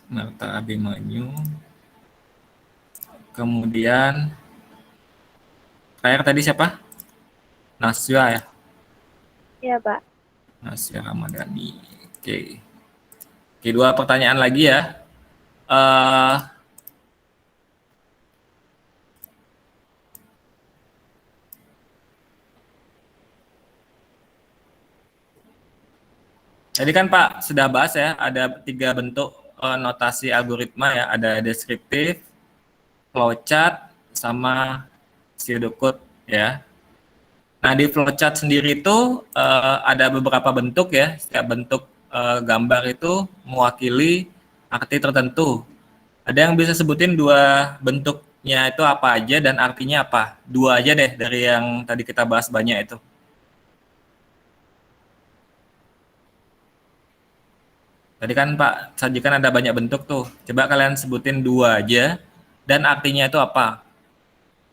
Marta Abimanyu. Kemudian terakhir tadi siapa? Nasya ya. Iya Pak. Nasya Ramadhani. Oke. Oke, 2 pertanyaan lagi ya. Eh Tadi kan Pak sudah bahas ya, ada 3 bentuk notasi algoritma ya, ada deskriptif, flowchart, sama pseudocode ya. Nah di flowchart sendiri itu ada beberapa bentuk ya, setiap bentuk gambar itu mewakili arti tertentu. Ada yang bisa sebutin 2 bentuknya itu apa aja dan artinya apa? 2 aja deh dari yang tadi kita bahas banyak itu. Tadi kan Pak sajikan ada banyak bentuk tuh. Coba kalian sebutin 2 aja dan artinya itu apa?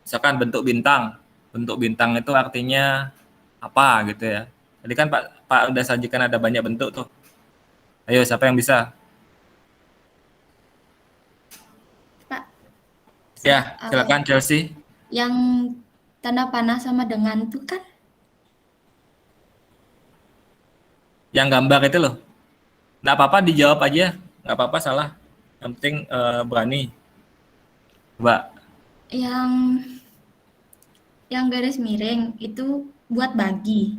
Misalkan bentuk bintang. Bentuk bintang itu artinya apa gitu ya. Tadi kan Pak udah sajikan ada banyak bentuk tuh. Ayo siapa yang bisa? Pak, Ya, silakan Chelsea. yang tanda panah sama dengan tuh kan? Yang gambar itu loh. Nggak apa-apa dijawab aja. Nggak apa-apa salah. Yang penting berani. Coba. Yang garis miring itu buat bagi.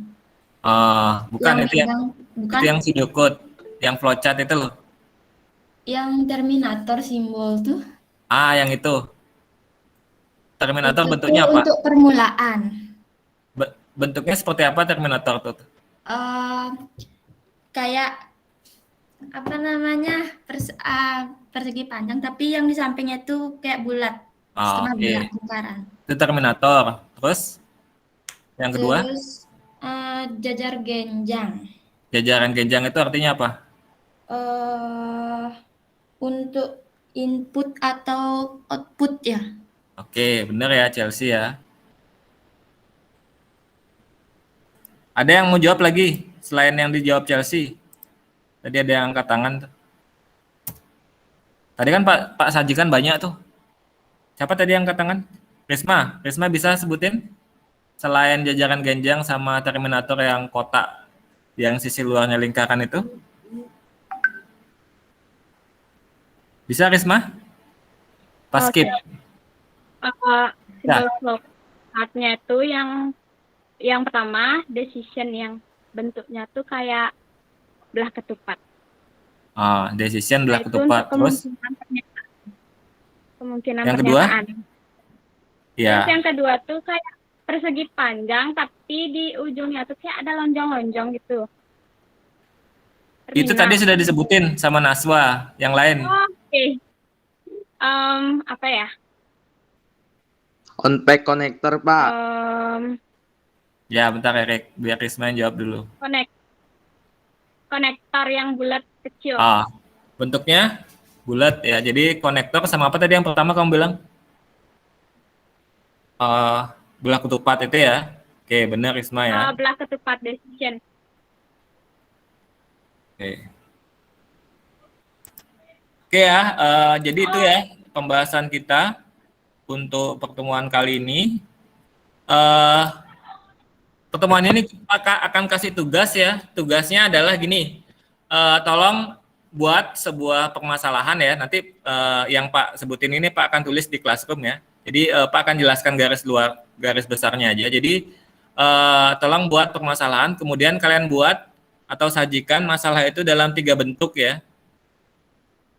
Bukan itu bukan itu yang pseudocode. Yang flowchart itu loh. yang Terminator simbol tuh. Yang itu. Terminator Itu bentuknya apa? untuk permulaan. Bentuknya seperti apa Terminator tuh? Kayak apa namanya, persegi panjang, tapi yang di sampingnya itu kayak bulat, setengah Oke. bulat lingkaran. Itu Terminator. Terus yang kedua, Terus jajar genjang. jajaran genjang itu artinya apa? Untuk input atau output ya. Oke, bener ya Chelsea ya. Ada yang mau jawab lagi selain yang dijawab Chelsea? Tadi ada yang angkat tangan tuh. Tadi kan Pak sajikan banyak tuh. Siapa tadi yang angkat tangan? Risma bisa sebutin selain jajaran genjang sama Terminator yang kotak yang sisi luarnya lingkaran itu? Bisa Risma? Pas skip. Simbol flowchartnya itu yang pertama decision, yang bentuknya tuh kayak belah ketupat. Decision belah Itu ketupat. untuk Terus kemungkinan yang kedua? pernyataan. Ya. Terus yang kedua tuh kayak persegi panjang, tapi di ujungnya tuh kayak ada lonjong-lonjong gitu. Itu tadi sudah disebutin sama Naswa. Yang lain? Oke. Apa ya? On-pack connector, Pak. Ya, bentar Erik. Biar Risma yang jawab dulu. Konektor yang bulat kecil. Bentuknya bulat ya. Jadi konektor sama apa tadi yang pertama kamu bilang? Belah ketupat itu ya. Oke, benar Risma ya. Belah ketupat decision. Oke ya, jadi itu ya pembahasan kita untuk pertemuan kali ini. Pertemuan ini kita akan kasih tugas ya. Tugasnya adalah gini, tolong buat sebuah permasalahan ya. Nanti yang Pak sebutin ini Pak akan tulis di classroom ya. Jadi Pak akan jelaskan garis besarnya aja. Jadi tolong buat permasalahan, kemudian kalian buat atau sajikan masalah itu dalam 3 bentuk ya.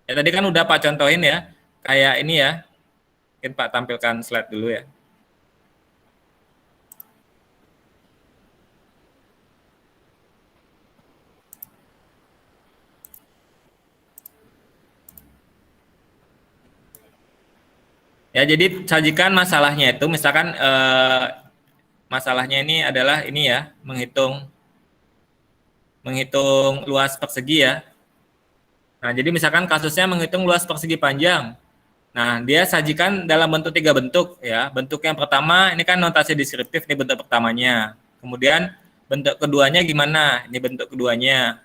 Ya tadi kan udah Pak contohin ya, kayak ini ya. Mungkin Pak tampilkan slide dulu ya. Ya, jadi sajikan masalahnya itu, misalkan masalahnya ini adalah ini ya, menghitung luas persegi ya. Nah, jadi misalkan kasusnya menghitung luas persegi panjang. Nah, dia sajikan dalam bentuk 3 bentuk ya. Bentuk yang pertama ini kan notasi deskriptif, ini bentuk pertamanya. Kemudian bentuk keduanya gimana? Ini bentuk keduanya.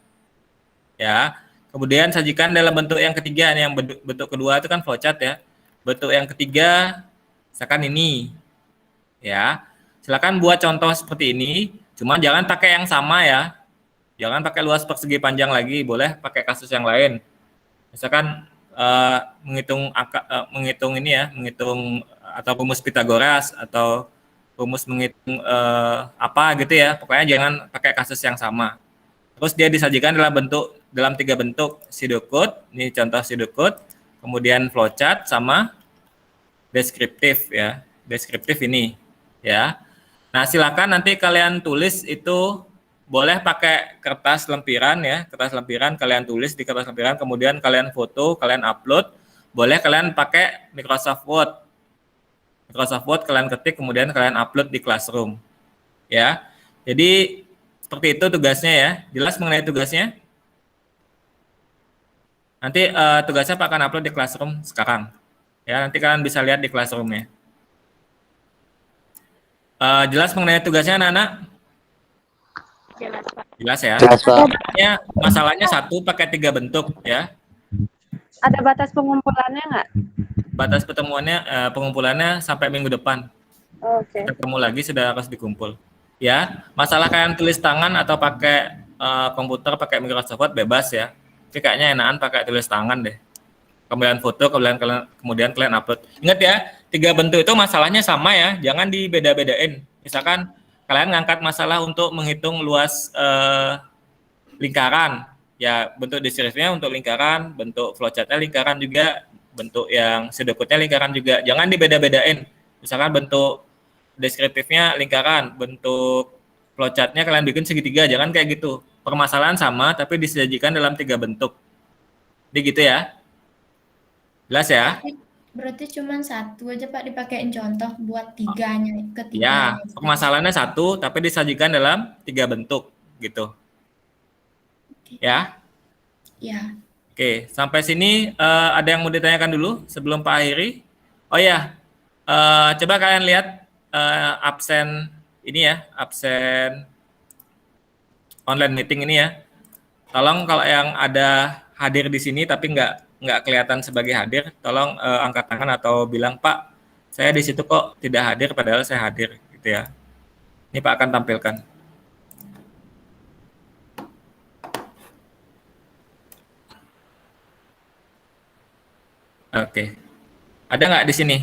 Ya. Kemudian sajikan dalam bentuk yang ketiga, yang bentuk kedua itu kan flowchart ya. Bentuk yang ketiga misalkan ini. Ya. Silakan buat contoh seperti ini, cuma jangan pakai yang sama ya. Jangan pakai luas persegi panjang lagi, boleh pakai kasus yang lain. Misalkan menghitung ini ya, menghitung atau rumus Pitagoras atau rumus menghitung apa gitu ya. Pokoknya jangan pakai kasus yang sama. Terus dia disajikan dalam 3 bentuk, pseudocode, ini contoh pseudocode, kemudian flowchart sama deskriptif ya. Deskriptif ini ya. Nah, silakan nanti kalian tulis itu, boleh pakai kertas lempiran ya, kertas lempiran kalian tulis di kertas lempiran, kemudian kalian foto, kalian upload, boleh kalian pakai Microsoft Word. Microsoft Word kalian ketik, kemudian kalian upload di Classroom. Ya. Jadi seperti itu tugasnya ya. Jelas mengenai tugasnya? Nanti tugasnya Pak akan upload di Classroom sekarang. Ya, nanti kalian bisa lihat di Classroom ya. Jelas mengenai tugasnya anak-anak? Jelas, Pak. Jelas ya. Jelas, Pak. Masalahnya 1 pakai 3 bentuk ya. Ada batas pengumpulannya nggak? Batas pengumpulannya sampai minggu depan. Oke. Ketemu lagi sudah harus dikumpul. Ya, masalah kalian tulis tangan atau pakai komputer, pakai Microsoft Word bebas ya. Tapi kayaknya enakan pakai tulis tangan deh. Kemudian foto, kemudian kalian upload. Ingat ya, 3 bentuk itu masalahnya sama ya, jangan dibeda-bedain. Misalkan kalian ngangkat masalah untuk menghitung luas lingkaran, ya bentuk deskriptifnya untuk lingkaran, bentuk flowchartnya lingkaran juga, bentuk yang pseudocode-nya lingkaran juga. Jangan dibeda-bedain. Misalkan bentuk deskriptifnya lingkaran, bentuk flowchartnya kalian bikin segitiga, jangan kayak gitu. Permasalahan sama, tapi disajikan dalam 3 bentuk. Jadi gitu ya. Jelas ya? Berarti cuma 1 aja Pak dipakein contoh buat ketiganya. Ya, permasalahannya 1, tapi disajikan dalam 3 bentuk gitu. Ya? Ya. Oke, sampai sini ada yang mau ditanyakan dulu sebelum Pak akhiri? Oh ya, coba kalian lihat absen ini ya, absen online meeting ini ya. Tolong kalau yang ada hadir di sini tapi nggak kelihatan sebagai hadir, tolong angkat tangan atau bilang, Pak, saya di situ kok tidak hadir padahal saya hadir gitu ya. Ini Pak akan tampilkan. Oke. Ada nggak di sini?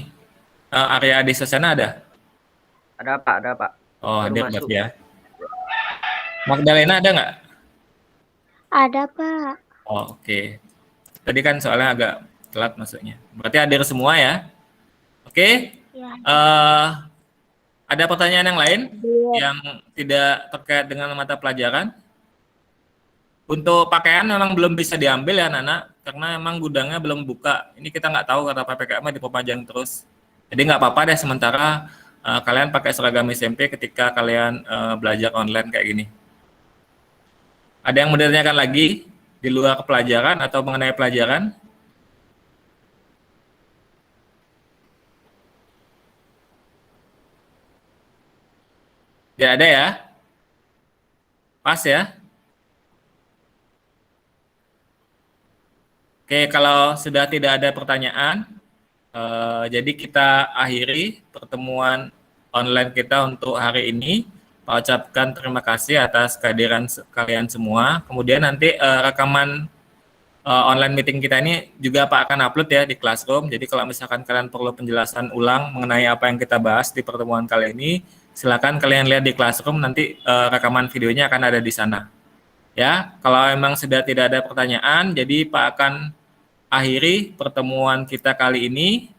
Area di sana ada? Ada Pak, ada Pak. Oh, Baru hadir masuk. berarti ya. Magdalena ada nggak? Ada, Pak. Oh, oke. Tadi kan soalnya agak telat masuknya. Berarti hadir semua ya. Oke. Ya. Ada pertanyaan yang lain yang tidak terkait dengan mata pelajaran? Untuk pakaian memang belum bisa diambil ya anak-anak, karena memang gudangnya belum buka. Ini kita nggak tahu kata PPKM diperpanjang terus. Jadi nggak apa-apa deh sementara kalian pakai seragam SMP ketika kalian belajar online kayak gini. Ada yang mau ditanyakan lagi di luar pelajaran atau mengenai pelajaran? Tidak ada ya? Pas ya? Oke, kalau sudah tidak ada pertanyaan, jadi kita akhiri pertemuan online kita untuk hari ini. Pak ucapkan terima kasih atas kehadiran kalian semua. Kemudian nanti rekaman online meeting kita ini juga Pak akan upload ya di Classroom. Jadi kalau misalkan kalian perlu penjelasan ulang mengenai apa yang kita bahas di pertemuan kali ini, silakan kalian lihat di Classroom, nanti rekaman videonya akan ada di sana. Ya, kalau memang sudah tidak ada pertanyaan, jadi Pak akan akhiri pertemuan kita kali ini.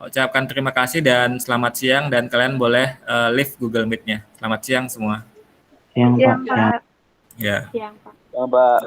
Ucapkan terima kasih dan selamat siang, dan kalian boleh leave Google Meet-nya. Selamat siang semua. Siang, Pak. Ya. Siang, Pak. Ya, Mbak.